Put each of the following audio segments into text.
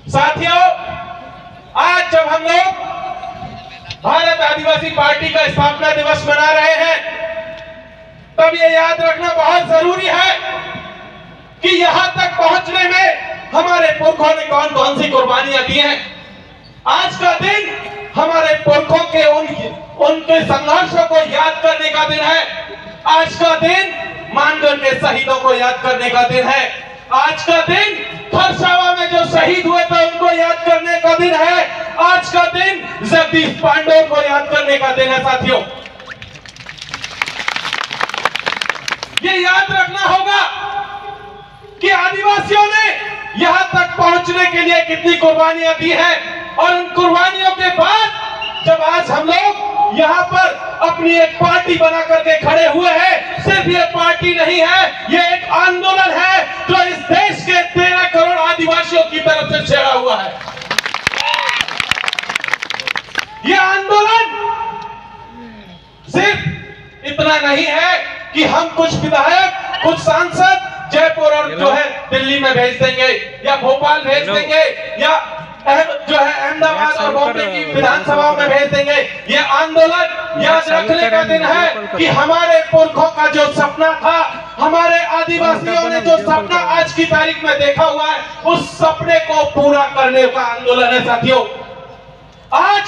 साथियों, आज जब हम लोग भारत आदिवासी पार्टी का स्थापना दिवस मना रहे हैं, तब ये याद रखना बहुत जरूरी है कि यहां तक पहुंचने में हमारे पुरखों ने कौन कौन सी कुर्बानियां दी हैं। आज का दिन हमारे पुरखों के उनके संघर्षों को याद करने का दिन है। आज का दिन मानगढ़ के शहीदों को याद करने का दिन है। आज का दिन खरसावा में जो शहीद हुए थे उनको याद करने का दिन है। आज का दिन जगदीश पांडे को याद करने का दिन है। साथियों, ये याद रखना होगा कि आदिवासियों ने यहां तक पहुंचने के लिए कितनी कुर्बानियां दी हैं, और उन कुर्बानियों के बाद जब आज हम लोग यहाँ पर अपनी एक पार्टी बना करके खड़े हुए हैं, सिर्फ ये पार्टी नहीं है, ये एक आंदोलन है जो इस देश के 13 करोड़ आदिवासियों की तरफ से छेड़ा हुआ है। ये आंदोलन सिर्फ इतना नहीं है कि हम कुछ विधायक, कुछ सांसद जयपुर और जो है दिल्ली में भेज देंगे या भोपाल भेज देंगे या जो है अहमदाबाद और बॉम्बे की विधानसभाओं में भेज देंगे। ये आंदोलन याद रखने का दिन है कि हमारे पुरखों का जो सपना था, हमारे आदिवासियों ने जो सपना आज की तारीख में देखा हुआ है, उस सपने को पूरा करने का आंदोलन है। साथियों, आज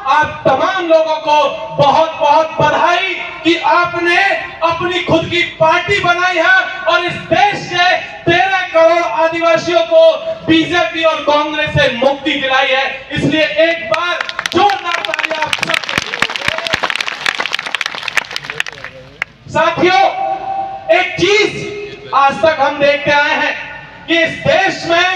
आप तमाम लोगों को बहुत बहुत बधाई कि आपने अपनी खुद की पार्टी बनाई है और इस देश के 13 करोड़ आदिवासियों को बीजेपी और कांग्रेस से मुक्ति दिलाई है। इसलिए एक बार जोरदार तालियां आप सबके लिए। साथियों, एक चीज आज तक हम देखते आए हैं कि इस देश में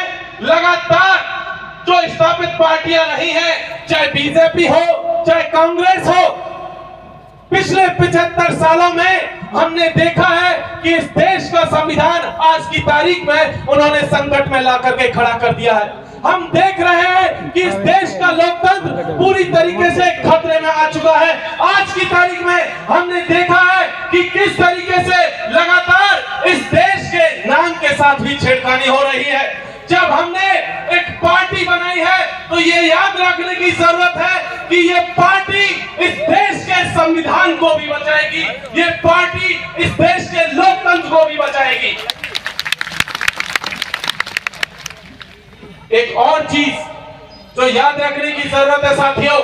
लगातार जो स्थापित पार्टियां रही हैं, चाहे बीजेपी हो चाहे कांग्रेस हो, पिछले 75 सालों में हमने देखा है कि इस देश का संविधान आज की तारीख में उन्होंने संकट में ला करके खड़ा कर दिया है। हम देख रहे हैं कि इस देश का लोकतंत्र पूरी तरीके से खतरे में आ चुका है। आज की तारीख में हमने देखा है कि किस तरीके से लगातार इस देश के नाम के साथ भी छेड़खानी हो रही है। जब हमने एक पार्टी बनाई है तो ये याद रखने की जरूरत है कि ये पार्टी इस देश के संविधान को भी बचाएगी, ये पार्टी इस देश के लोकतंत्र को भी बचाएगी। एक और चीज जो याद रखने की जरूरत है साथियों,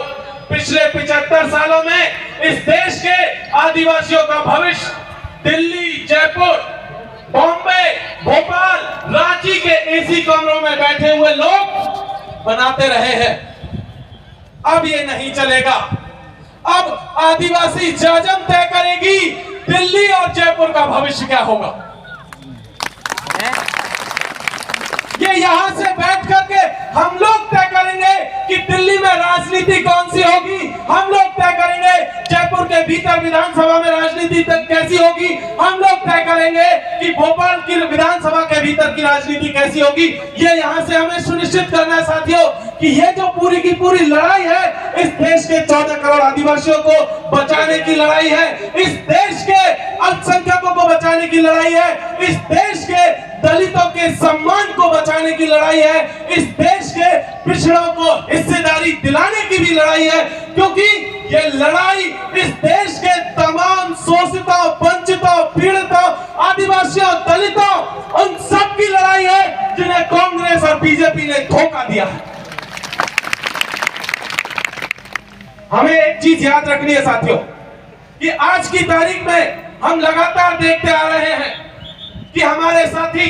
पिछले 75 सालों में इस देश के आदिवासियों का भविष्य दिल्ली, जयपुर, बॉम्बे, भोपाल, रांची के एसी कमरों में बैठे हुए लोग बनाते रहे हैं। अब ये नहीं चलेगा। अब आदिवासी जाजम तय करेगी दिल्ली और जयपुर का भविष्य क्या होगा। ये यहां से बैठ करके हम लोग तय करेंगे कि दिल्ली में राजनीति कौन सी होगी। हम लोग तय करेंगे जयपुर के भीतर विधानसभा में राजनीति कैसी होगी। हम लोग तय करेंगे कि भोपाल की विधानसभा के भीतर की राजनीति कैसी होगी। ये यहाँ से हमें सुनिश्चित करना है साथियों कि ये जो पूरी की पूरी लड़ाई है, इस देश के 14 करोड़ आदिवासियों को बचाने की लड़ाई है, इस देश के अल्पसंख्यकों को बचाने की लड़ाई है, इस देश के दलितों के सम्मान को बचाने की लड़ाई है, इस देश के पिछड़ों को हिस्सेदारी दिलाने की भी लड़ाई है। क्योंकि ये लड़ाई इस देश के तमाम शोषितों, वंचितों, पीड़ितों, आदिवासियों, दलितों, उन सब की लड़ाई है जिन्हें कांग्रेस और बीजेपी ने धोखा दिया है। हमें एक चीज याद रखनी है साथियों कि आज की तारीख में हम लगातार देखते आ रहे हैं कि हमारे साथी,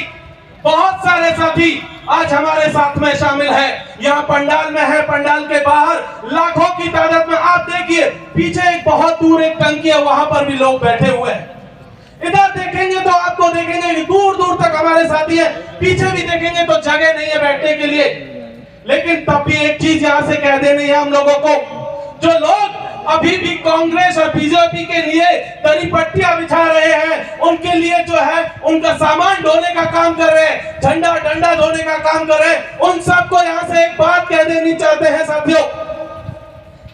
बहुत सारे साथी आज हमारे साथ में शामिल है। यहाँ पंडाल में है, पंडाल के बाहर लाखों की तादाद में आप देखिए, पीछे एक बहुत दूर एक टंकी है, वहां पर भी लोग बैठे हुए हैं। इधर देखेंगे तो आपको देखेंगे कि दूर दूर तक हमारे साथी है, पीछे भी देखेंगे तो जगह नहीं है बैठने के लिए। लेकिन तब भी एक चीज यहाँ से कह देनी है हम लोगों को, जो लोग अभी भी कांग्रेस और बीजेपी के लिए दरी पट्टियां बिछा रहे हैं, उनके लिए जो है उनका सामान ढोने का काम कर रहे हैं, झंडा डंडा ढोने का काम कर रहे हैं, उन सबको यहाँ से एक बात कह देनी चाहते हैं साथियों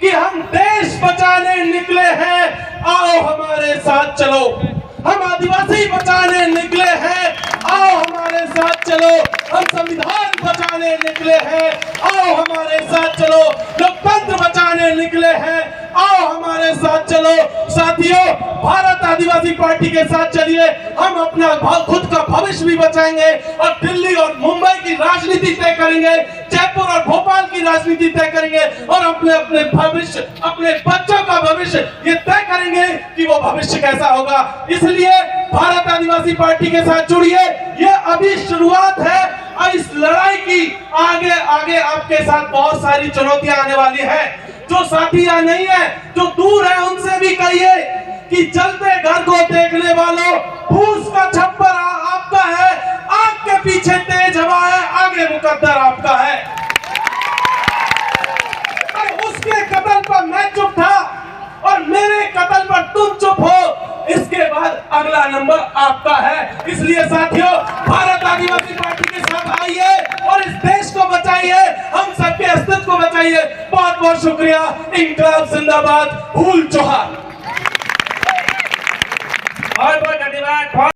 कि हम देश बचाने निकले हैं, आओ हमारे साथ चलो। हम आदिवासी बचाने निकले हैं, आओ हमारे साथ चलो। हम संविधान बचाने बचाने निकले हैं, आओ हमारे साथ चलो। लोकतंत्र बचाने निकले हैं, आओ हमारे साथ चलो। साथियों, भारत आदिवासी पार्टी के साथ चलिए, हम अपना खुद का भविष्य भी बचाएंगे और दिल्ली और मुंबई की राजनीति तय करेंगे, जयपुर और भोपाल की राजनीति तय करेंगे और अपने अपने भविष्य, अपने बच्चों का भविष्य ये तय करेंगे कि वो भविष्य कैसा होगा। इसलिए भारत आदिवासी पार्टी के साथ जुड़िए, ये अभी शुरुआत है और इस लड़ाई की आगे आगे आपके साथ बहुत सारी चुनौतियां आने वाली है। जो साथी यहाँ नहीं है, जो दूर है, उनसे भी कहिए कि चलते घर को देखने वालों, फूस का छप्पर आपका है, आग के पीछे तेज हवा है, आगे मुकद्दर आपका है। उसके कत्ल पर मैं चुप था और मेरे कत्ल पर तुम चुप हो, इसके बाद अगला नंबर आपका है। इसलिए साथियों, भारत आदिवासी पार्टी के साथ आइए और इस देश को बचाइए, हम सबके अस्तित्व को बचाइए। बहुत बहुत शुक्रिया। इंकलाब जिंदाबाद, भूल जोहार।